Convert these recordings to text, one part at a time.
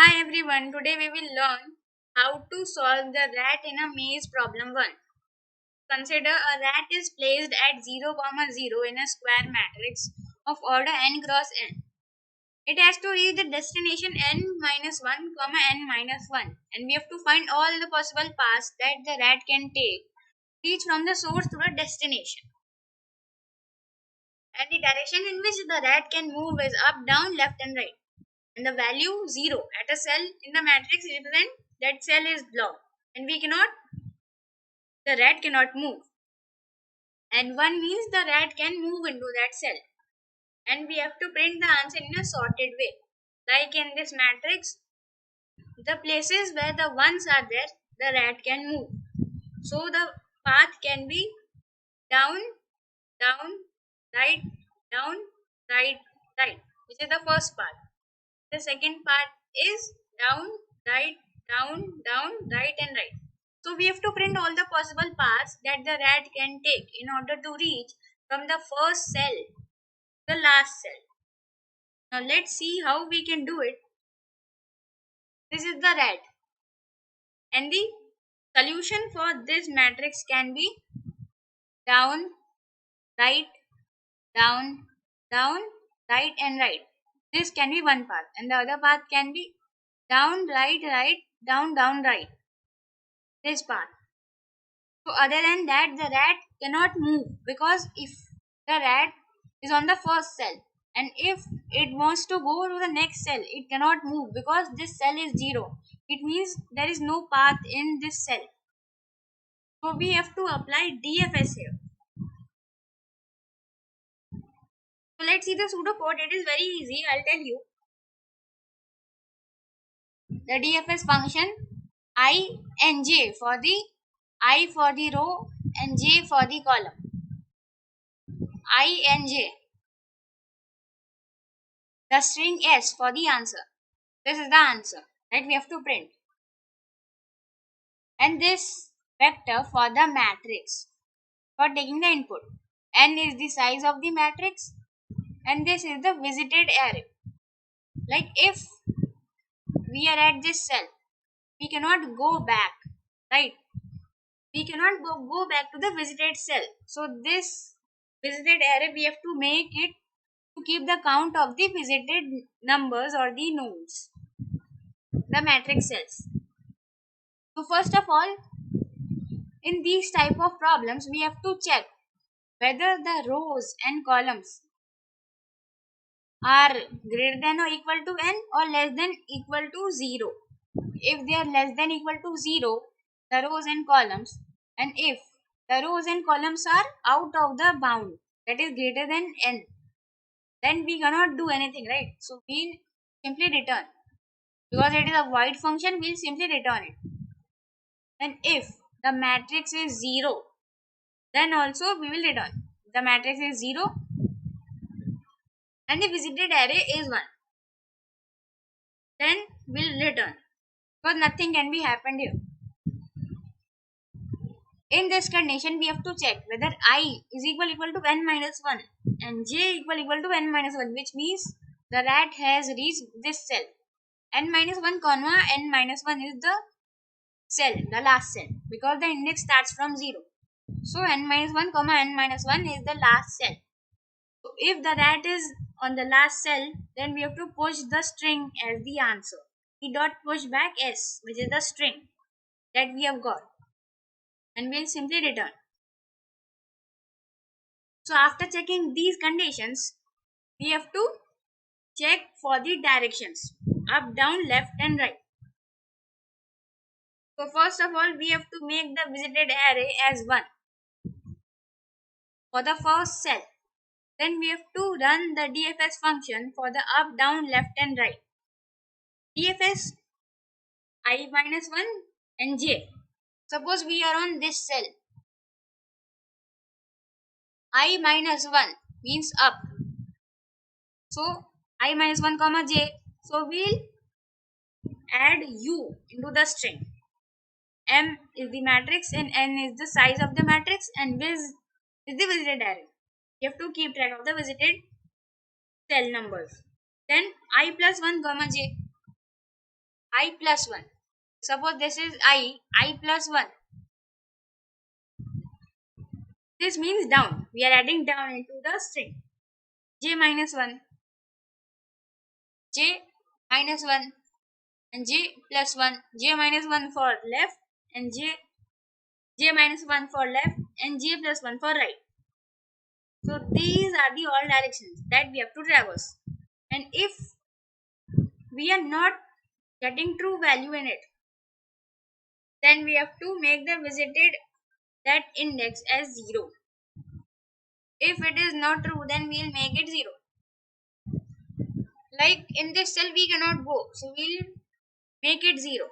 Hi everyone, today we will learn how to solve the rat in a maze problem 1. Consider a rat is placed at 0, 0 in a square matrix of order n cross n. It has to reach the destination n minus 1, n minus 1, and we have to find all the possible paths that the rat can take, each from the source to the destination. And the direction in which the rat can move is up, down, left and right. And the value 0 at a cell in the matrix represent that cell is blocked and the rat cannot move, and 1 means the rat can move into that cell, and we have to print the answer in a sorted way. Like in this matrix, the places where the ones are there, the rat can move, so the path can be down, down, right, down, right, right, which is the first path. The second part is down, right, down, down, right and right. So we have to print all the possible paths that the rat can take in order to reach from the first cell to the last cell. Now let's see how we can do it. This is the rat, and the solution for this matrix can be down, right, down, down, right and right. This can be one path, and the other path can be down, right, right, down, down, right. This path. So other than that, the rat cannot move, because if the rat is on the first cell and if it wants to go to the next cell, it cannot move because this cell is 0. It means there is no path in this cell. So we have to apply DFS here. So let's see the pseudocode. It is very easy. I'll tell you. The DFS function I and j for the I for the row and j for the column. I and j. The string s for the answer. This is the answer that we have to print. And this vector for the matrix for taking the input. N is the size of the matrix and this is the visited array. Like if we are at this cell, we cannot go back, right? We cannot go back to the visited cell. So this visited array we have to make it to keep the count of the visited numbers or the nodes, the matrix cells. So first of all, in these type of problems, we have to check whether the rows and columns are greater than or equal to n or less than equal to 0. If they are less than equal to 0, the rows and columns, and if the rows and columns are out of the bound, that is greater than n, then we cannot do anything, right? So we simply return. Because it is a void function, we'll simply return it. And if the matrix is 0, then also we will return. The matrix is 0 and the visited array is 1. Then we'll return. Because nothing can be happened here. In this condition, we have to check whether I is equal to n minus 1 and j equal to n minus 1, which means the rat has reached this cell. N minus 1 comma n minus 1 is the cell, the last cell, because the index starts from 0. So n minus 1 comma n minus 1 is the last cell. So if the rat is on the last cell, then we have to push the string as the answer. We dot push back s, which is the string that we have got, and we'll simply return. So after checking these conditions, we have to check for the directions up, down, left and right. So first of all, we have to make the visited array as 1 for the first cell. Then we have to run the DFS function for the up, down, left and right. DFS I minus 1 and j. Suppose we are on this cell. I minus 1 means up. So I minus 1 comma j. So we'll add u into the string. M is the matrix and n is the size of the matrix and viz is the visited array. You have to keep track of the visited cell numbers. Then I plus 1 comma j. I plus 1. Suppose this is I plus 1. This means down. We are adding down into the string. J minus 1, J minus 1, and J plus 1. J minus 1 for left, and J minus 1 for left, and J plus 1 for right. So these are the all directions that we have to traverse. And if we are not getting true value in it, then we have to make the visited that index as 0. If it is not true, then we'll make it 0. Like in this cell we cannot go, so we'll make it 0.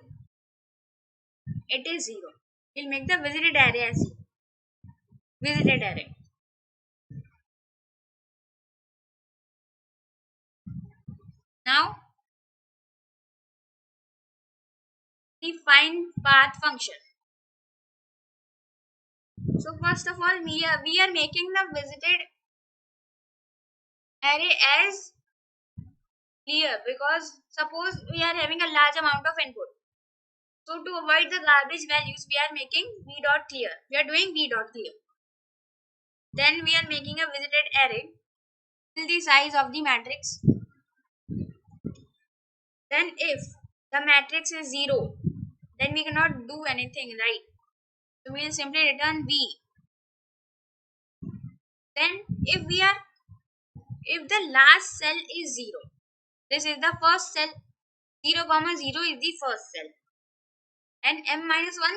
It is 0. We'll make the visited array as 0. Visited array. Now the find path function. So first of all, we are making the visited array as clear, because suppose we are having a large amount of input. So to avoid the garbage values, we are making v dot clear. We are doing v dot clear. Then we are making a visited array till the size of the matrix. Then if the matrix is 0, then we cannot do anything, right? So we will simply return v. Then if the last cell is 0, this is the first cell, 0 comma 0 is the first cell, and m minus 1,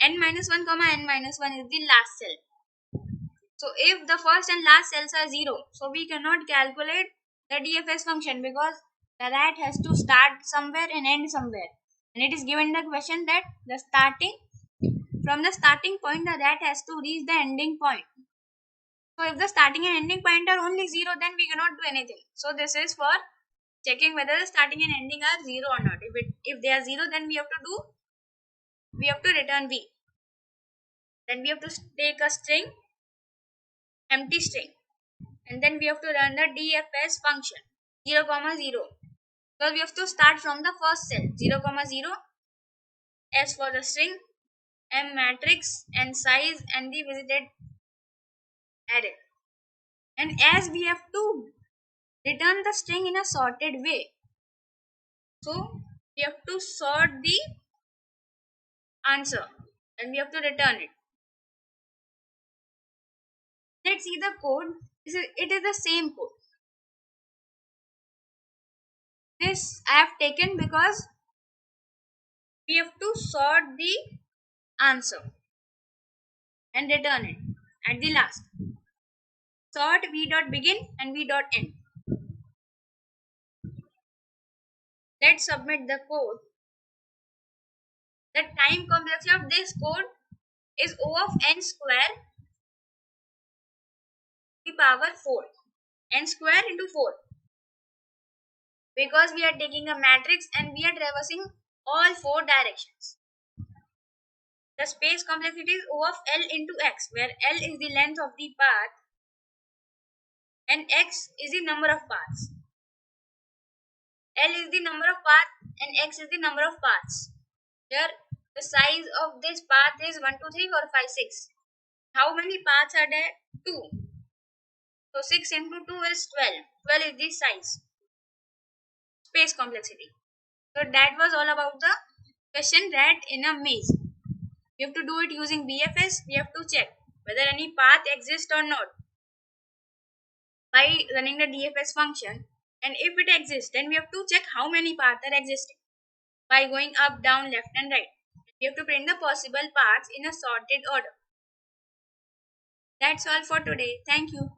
n minus 1 comma n minus 1 is the last cell. So if the first and last cells are 0, so we cannot calculate the DFS function, because the rat has to start somewhere and end somewhere. And it is given the question that from the starting point the rat has to reach the ending point. So if the starting and ending point are only 0, then we cannot do anything. So this is for checking whether the starting and ending are 0 or not. If they are 0, then we have to return v. Then we have to take a string, empty string, and then we have to run the DFS function 0 comma 0, because we have to start from the first cell 0 comma 0, s for the string, m matrix, and size, and the visited array. And as we have to return the string in a sorted way, so we have to sort the answer and we have to return it. Let's see the code. It is the same code. This I have taken because we have to sort the answer and return it at the last. Sort v dot begin and v dot end. Let's submit the code. The time complexity of this code is O of n square to the power 4. N square into 4. Because we are taking a matrix and we are traversing all 4 directions. The space complexity is O of L into x, where L is the length of the path and x is the number of paths. L is the number of paths and x is the number of paths. Here the size of this path is 1, 2, 3, 4, 5, 6. How many paths are there? 2. So 6 into 2 is 12. 12 is the size. Space complexity. So that was all about the question rat in a maze. We have to do it using BFS. We have to check whether any path exists or not by running the DFS function. And if it exists, then we have to check how many paths are existing by going up, down, left and right. We have to print the possible paths in a sorted order. That's all for today. Thank you.